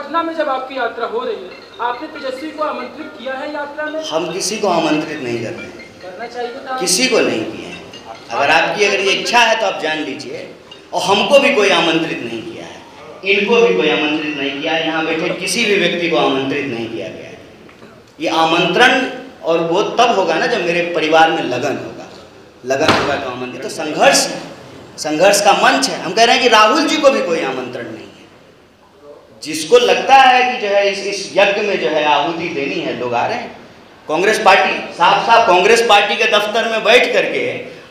पटना में जब आपकी यात्रा हो रही है, आपने तेजस्वी को आमंत्रित किया है यात्रा में? हम किसी को आमंत्रित नहीं कर रहे हैं, करना चाहिए था। किसी को नहीं किए हैं। अगर आपकी ये इच्छा है तो आप जान लीजिए। और हमको भी कोई आमंत्रित नहीं किया है, इनको भी कोई आमंत्रित नहीं किया है, यहाँ बैठे किसी भी व्यक्ति को आमंत्रित नहीं किया गया है। ये आमंत्रण और वो तब होगा ना जब मेरे परिवार में लगन होगा तो आमंत्रित। तो संघर्ष है, संघर्ष का मंच है। हम कह रहे हैं कि राहुल जी को भी कोई आमंत्रण नहीं है। जिसको लगता है कि जो है इस यज्ञ में जो है आहुति देनी है, लोग आ रहे हैं। कांग्रेस पार्टी साफ कांग्रेस पार्टी के दफ्तर में बैठ करके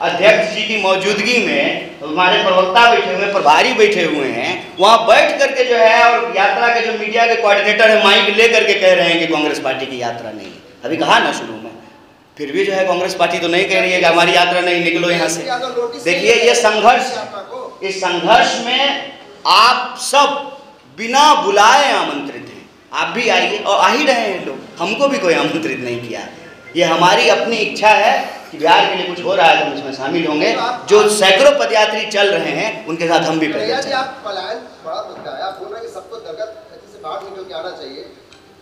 अध्यक्ष जी की मौजूदगी में हमारे प्रवक्ता बैठे हुए, प्रभारी बैठे हुए हैं, वहाँ बैठ करके जो है और यात्रा के जो मीडिया के कोऑर्डिनेटर है माइक ले करके कह रहे हैं कि कांग्रेस पार्टी की यात्रा नहीं है। अभी कहा ना शुरू में, फिर भी जो है कांग्रेस पार्टी तो नहीं कह रही है कि हमारी यात्रा नहीं, निकलो यहाँ से। देखिए ये संघर्ष, इस संघर्ष में आप सब बिना बुलाए आमंत्रित हैं। आप भी आइए, और आ ही रहे हैं लोग, हमको भी कोई आमंत्रित नहीं किया। ये हमारी अपनी इच्छा है कि बिहार के लिए कुछ हो रहा है तो हम इसमें शामिल होंगे। जो सैकड़ों पदयात्री चल रहे हैं उनके साथ हम भी पलायन बड़ा मुद्दा है। आप बोल रहे हैं कि सबको दरगत से बाहर निकल के आना चाहिए,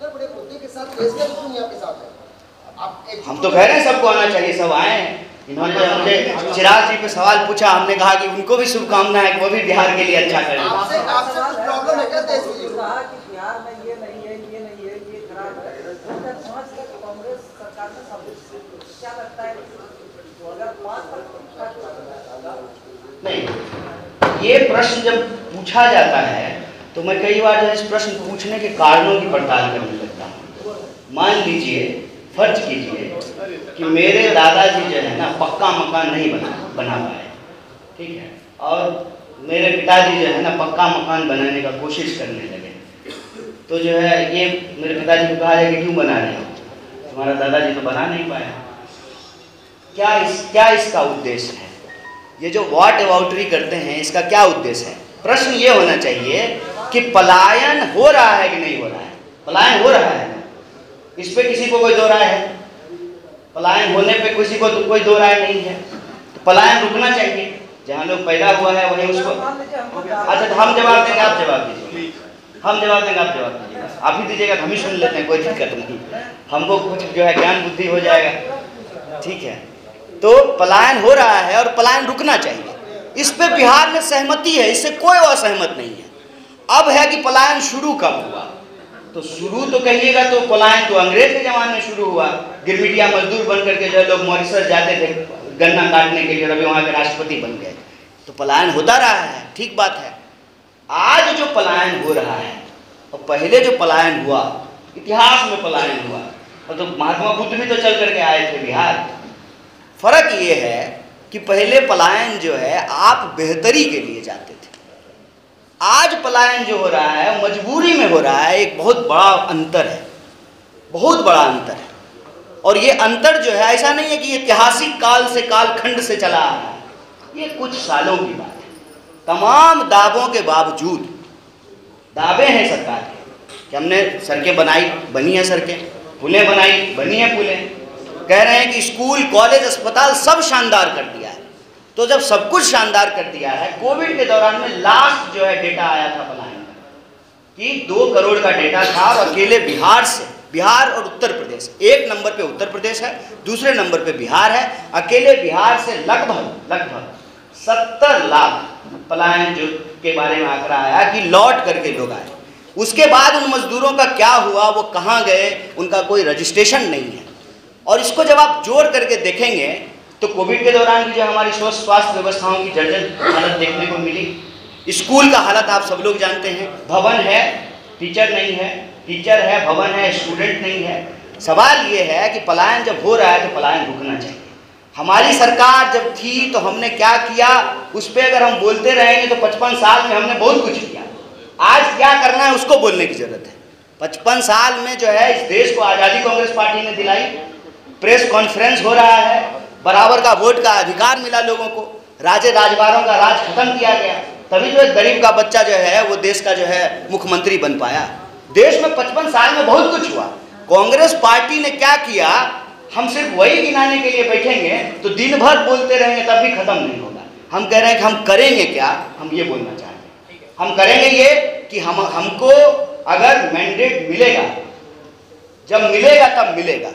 बड़े मुद्दे के साथ आपके साथ है। आप तो कह रहे हैं सबको आना चाहिए, सब आए हैं। इन्होंने मुझे चिराग जी पे सवाल पूछा, हमने कहा कि उनको भी शुभकामना है कि वो भी बिहार के लिए अच्छा करें। आपसे कुछ प्रॉब्लम है क्या देश में? कहा कि बिहार में ये नहीं है, ये नहीं है, ये खराब है। कांग्रेस सरकार ने सब क्या लगता है नहीं, ये प्रश्न जब पूछा जाता है तो मैं कई बार इस प्रश्न पूछने के कारणों की पड़ताल करने लगता हूँ। मान लीजिए, फर्ज कीजिए कि मेरे दादाजी जो है ना पक्का मकान नहीं बना पाए, ठीक है, और मेरे पिताजी जो है ना पक्का मकान बनाने का कोशिश करने लगे, तो जो है ये मेरे पिताजी को कहा जाए कि क्यों बना रहे हो, तुम्हारा दादाजी तो बना नहीं पाया। क्या इसका उद्देश्य है? ये जो व्हाट अबाउटरी करते हैं, इसका क्या उद्देश्य है? प्रश्न ये होना चाहिए कि पलायन हो रहा है कि नहीं हो रहा है। पलायन हो रहा है, इस पे किसी को कोई दो राय है? पलायन होने पे किसी को तो कोई दो राय नहीं है। तो पलायन रुकना चाहिए, जहाँ लोग पैदा हुआ है वहीं उसको। अच्छा, तो हम जवाब देंगे, आप जवाब दीजिए। हम जवाब देंगे, आप जवाब दीजिएगा। आप ही दीजिएगा, हम ही सुन लेते हैं, कोई दिक्कत नहीं। हमको कुछ जो है ज्ञान बुद्धि हो जाएगा, ठीक है। तो पलायन हो रहा है और पलायन रुकना चाहिए, इस पे बिहार में सहमति है, इससे कोई असहमत नहीं है। अब है कि पलायन शुरू कब हुआ, तो शुरू तो कहिएगा तो पलायन तो अंग्रेज के जमाने में शुरू हुआ। गिरमिटिया मजदूर बन करके जो लोग मॉरिशस जाते थे गन्ना काटने के लिए, और अभी वहाँ के राष्ट्रपति बन गए, तो पलायन होता रहा है, ठीक बात है। आज जो पलायन हो रहा है और पहले जो पलायन हुआ, इतिहास में पलायन हुआ, और तो महात्मा बुद्ध भी तो चल करके आए थे बिहार। फर्क ये है कि पहले पलायन जो है आप बेहतरी के लिए जाते थे, आज पलायन जो हो रहा है मजबूरी में हो रहा है। एक बहुत बड़ा अंतर है, बहुत बड़ा अंतर है। और ये अंतर जो है ऐसा नहीं है कि ऐतिहासिक काल से, कालखंड से चला आ रहा है, ये कुछ सालों की बात है। तमाम दावों के बावजूद, दावे हैं सरकार के कि हमने सड़कें बनी हैं सड़कें, पुलें बनी हैं पुलें, कह रहे हैं कि स्कूल कॉलेज अस्पताल सब शानदार कर दिया है। तो जब सब कुछ शानदार कर दिया है, कोविड के दौरान में लास्ट जो है डेटा आया था पलायन का कि 2 करोड़ का डेटा था, और अकेले बिहार से, बिहार और उत्तर प्रदेश, एक नंबर पे उत्तर प्रदेश है, दूसरे नंबर पे बिहार है। अकेले बिहार से लगभग 70 लाख पलायन जो के बारे में आंकड़ा आया कि लौट करके लोग आए। उसके बाद उन मजदूरों का क्या हुआ, वो कहाँ गए, उनका कोई रजिस्ट्रेशन नहीं है। और इसको जब आप जोड़ करके देखेंगे तो कोविड के दौरान भी जो हमारी स्वास्थ्य व्यवस्थाओं की जर्जर हालत देखने को मिली। स्कूल का हालत आप सब लोग जानते हैं, भवन है, टीचर नहीं है, टीचर है, भवन है, स्टूडेंट नहीं है। सवाल ये है कि पलायन जब हो रहा है तो पलायन रुकना चाहिए। हमारी सरकार जब थी तो हमने क्या किया, उस पर अगर हम बोलते रहेंगे तो 55 साल में हमने बहुत कुछ किया। आज क्या करना है उसको बोलने की जरूरत है। 55 साल में जो है इस देश को आज़ादी कांग्रेस पार्टी ने दिलाई, प्रेस कॉन्फ्रेंस हो रहा है, बराबर का वोट का अधिकार मिला लोगों को, राजगारों का राज खत्म किया गया, तभी तो एक गरीब का बच्चा जो है वो देश का जो है मुख्यमंत्री बन पाया। देश में 55 साल में बहुत कुछ हुआ। कांग्रेस पार्टी ने क्या किया, हम सिर्फ वही गिनाने के लिए बैठेंगे तो दिन भर बोलते रहेंगे तब भी खत्म नहीं होगा। हम कह रहे हैं कि हम करेंगे क्या, हम ये बोलना चाहते हैं। हम करेंगे ये कि हमको अगर मैंडेट मिलेगा, जब मिलेगा तब मिलेगा।